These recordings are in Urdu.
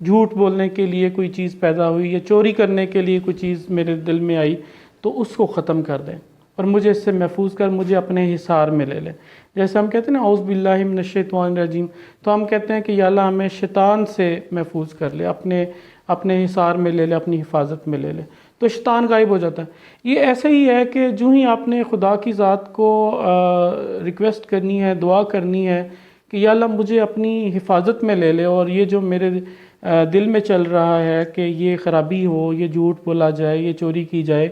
جھوٹ بولنے کے لیے کوئی چیز پیدا ہوئی یا چوری کرنے کے لیے کوئی چیز میرے دل میں آئی تو اس کو ختم کر دیں اور مجھے اس سے محفوظ کر مجھے اپنے حصار میں لے لے. جیسے ہم کہتے ہیں نا اعوذ باللہ من الشیطان الرجیم، تو ہم کہتے ہیں کہ یا اللہ ہمیں شیطان سے محفوظ کر لے، اپنے حصار میں لے لے، اپنی حفاظت میں لے لے، تو شیطان غائب ہو جاتا ہے. یہ ایسے ہی ہے کہ جو ہی آپ نے خدا کی ذات کو ریکویسٹ کرنی ہے، دعا کرنی ہے کہ یا اللہ مجھے اپنی حفاظت میں لے لے، اور یہ جو میرے دل میں چل رہا ہے کہ یہ خرابی ہو، یہ جھوٹ بولا جائے، یہ چوری کی جائے،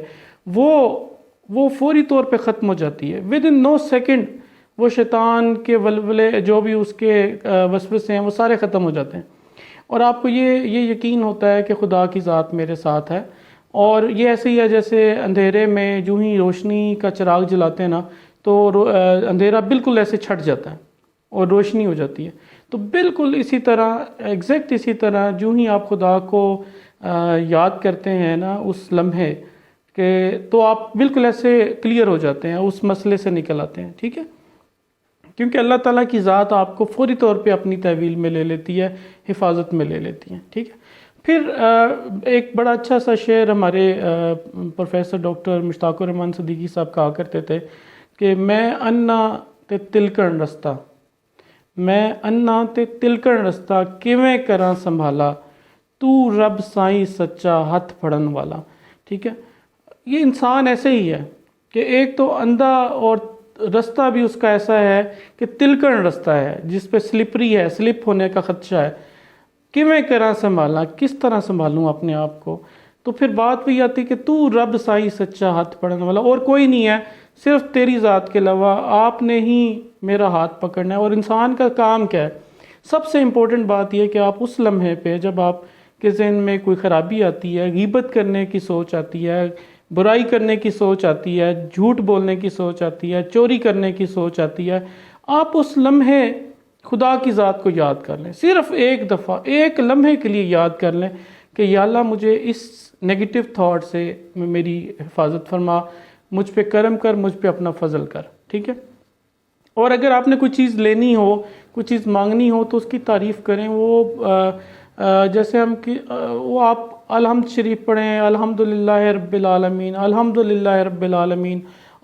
وہ فوری طور پہ ختم ہو جاتی ہے. ود ان نو سیکنڈ وہ شیطان کے ولولے جو بھی اس کے وسوسے ہیں وہ سارے ختم ہو جاتے ہیں، اور آپ کو یہ یقین ہوتا ہے کہ خدا کی ذات میرے ساتھ ہے. اور یہ ایسے ہی ہے جیسے اندھیرے میں جو ہی روشنی کا چراغ جلاتے ہیں نا تو اندھیرا بالکل ایسے چھٹ جاتا ہے اور روشنی ہو جاتی ہے. تو بالکل اسی طرح، ایگزیکٹ اسی طرح جو ہی آپ خدا کو یاد کرتے ہیں نا اس لمحے کہ تو آپ بالکل ایسے کلیئر ہو جاتے ہیں، اس مسئلے سے نکل آتے ہیں. ٹھیک ہے، کیونکہ اللہ تعالیٰ کی ذات آپ کو فوری طور پہ اپنی تحویل میں لے لیتی ہے، حفاظت میں لے لیتی ہے. ٹھیک ہے. پھر ایک بڑا اچھا سا شعر ہمارے پروفیسر ڈاکٹر مشتاق الرحمن صدیقی صاحب کہا کرتے تھے کہ میں انا تے تلکن رستہ، میں انا تے تلکن رستہ کیویں کراں سنبھالا، تو رب سائیں سچا ہاتھ پھڑن والا. ٹھیک ہے، یہ انسان ایسے ہی ہے کہ ایک تو اندھا اور رستہ بھی اس کا ایسا ہے کہ تلکن رستہ ہے جس پہ سلپری ہے، سلپ ہونے کا خدشہ ہے. کیویں کراں سنبھالا، کس طرح سنبھالوں اپنے آپ کو. تو پھر بات بھی آتی کہ تو رب سائی سچا ہاتھ پکڑنے والا، اور کوئی نہیں ہے صرف تیری ذات کے علاوہ، آپ نے ہی میرا ہاتھ پکڑنا ہے. اور انسان کا کام کیا ہے؟ سب سے امپورٹنٹ بات یہ کہ آپ اس لمحے پہ جب آپ کے ذہن میں کوئی خرابی آتی ہے، غیبت کرنے کی سوچ آتی ہے، برائی کرنے کی سوچ آتی ہے، جھوٹ بولنے کی سوچ آتی ہے، چوری کرنے کی سوچ آتی ہے، آپ اس لمحے خدا کی ذات کو یاد کر لیں. صرف ایک دفعہ، ایک لمحے کے لیے یاد کر لیں کہ یا اللہ مجھے اس نیگیٹو تھاٹ سے میری حفاظت فرما، مجھ پہ کرم کر، مجھ پہ اپنا فضل کر. ٹھیک ہے. اور اگر آپ نے کوئی چیز لینی ہو، کوئی چیز مانگنی ہو تو اس کی تعریف کریں. جیسے وہ آپ الحمد شریف پڑھیں، الحمدللہ رب العالمین، الحمدللہ رب العالمین،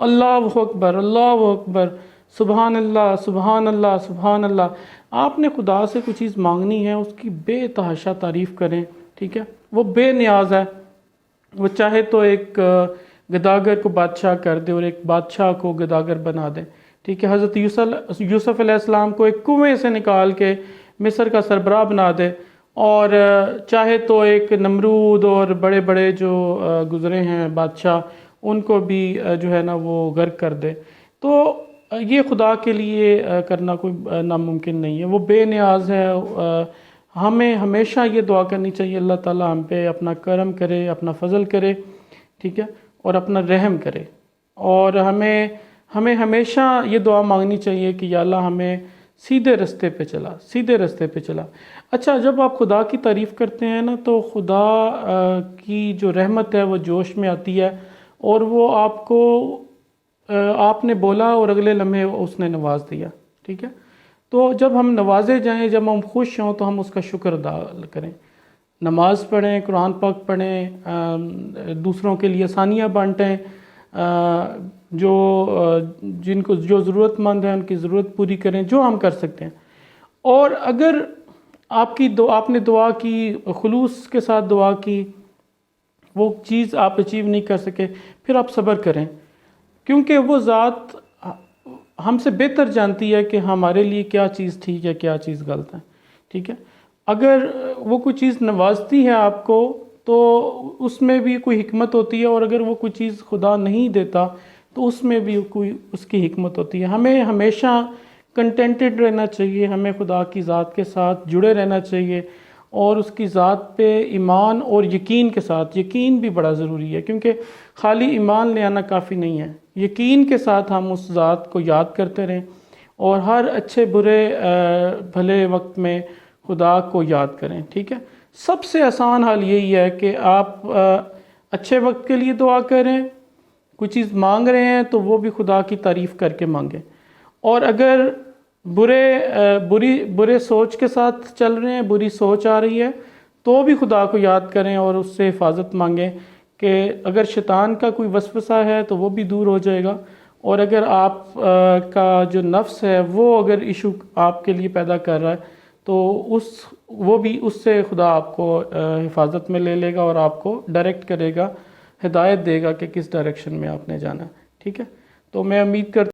اللہ اکبر، اللہ اکبر، سبحان اللہ، سبحان اللہ، سبحان اللہ. آپ نے خدا سے کوئی چیز مانگنی ہے اس کی بے تحاشا تعریف کریں. ٹھیک ہے، وہ بے نیاز ہے. وہ چاہے تو ایک گداگر کو بادشاہ کر دے اور ایک بادشاہ کو گداگر بنا دے. ٹھیک ہے، حضرت یوسف علیہ السلام کو ایک کنویں سے نکال کے مصر کا سربراہ بنا دے، اور چاہے تو ایک نمرود اور بڑے بڑے جو گزرے ہیں بادشاہ ان کو بھی جو ہے نا وہ غرق کر دے. تو یہ خدا کے لیے کرنا کوئی ناممکن نہیں ہے، وہ بے نیاز ہے. ہمیں ہمیشہ یہ دعا کرنی چاہیے اللہ تعالیٰ ہم پہ اپنا کرم کرے، اپنا فضل کرے. ٹھیک ہے، اور اپنا رحم کرے. اور ہمیں ہمیشہ یہ دعا مانگنی چاہیے کہ یا اللہ ہمیں سیدھے رستے پہ چلا، سیدھے رستے پہ چلا. اچھا، جب آپ خدا کی تعریف کرتے ہیں نا تو خدا کی جو رحمت ہے وہ جوش میں آتی ہے، اور وہ آپ نے بولا اور اگلے لمحے اس نے نواز دیا. ٹھیک ہے، تو جب ہم نوازے جائیں، جب ہم خوش ہوں تو ہم اس کا شکر ادا کریں. نماز پڑھیں، قرآن پاک پڑھیں، دوسروں کے لیے آسانیاں بانٹیں، جن کو جو ضرورت مند ہے ان کی ضرورت پوری کریں، جو ہم کر سکتے ہیں. اور اگر آپ نے دعا کی، خلوص کے ساتھ دعا کی، وہ چیز آپ اچیو نہیں کر سکے، پھر آپ صبر کریں، کیونکہ وہ ذات ہم سے بہتر جانتی ہے کہ ہمارے لیے کیا چیز ٹھیک ہے، کیا چیز غلط ہے. ٹھیک ہے، اگر وہ کوئی چیز نوازتی ہے آپ کو تو اس میں بھی کوئی حکمت ہوتی ہے، اور اگر وہ کوئی چیز خدا نہیں دیتا تو اس میں بھی کوئی اس کی حکمت ہوتی ہے. ہمیں ہمیشہ کنٹینٹڈ رہنا چاہیے، ہمیں خدا کی ذات کے ساتھ جڑے رہنا چاہیے، اور اس کی ذات پہ ایمان اور یقین کے ساتھ، یقین بھی بڑا ضروری ہے، کیونکہ خالی ایمان لے آنا کافی نہیں ہے. یقین کے ساتھ ہم اس ذات کو یاد کرتے رہیں، اور ہر اچھے برے بھلے وقت میں خدا کو یاد کریں. ٹھیک ہے، سب سے آسان حال یہی ہے کہ آپ اچھے وقت کے لیے دعا کریں، کوئی چیز مانگ رہے ہیں تو وہ بھی خدا کی تعریف کر کے مانگیں. اور اگر برے سوچ کے ساتھ چل رہے ہیں، بری سوچ آ رہی ہے تو بھی خدا کو یاد کریں اور اس سے حفاظت مانگیں کہ اگر شیطان کا کوئی وسوسہ ہے تو وہ بھی دور ہو جائے گا، اور اگر آپ کا جو نفس ہے وہ اگر ایشو آپ کے لیے پیدا کر رہا ہے تو وہ بھی اس سے خدا آپ کو حفاظت میں لے لے گا اور آپ کو ڈائریکٹ کرے گا، ہدایت دے گا کہ کس ڈائریکشن میں آپ نے جانا ہے، ٹھیک ہے؟ تو میں امید کرتا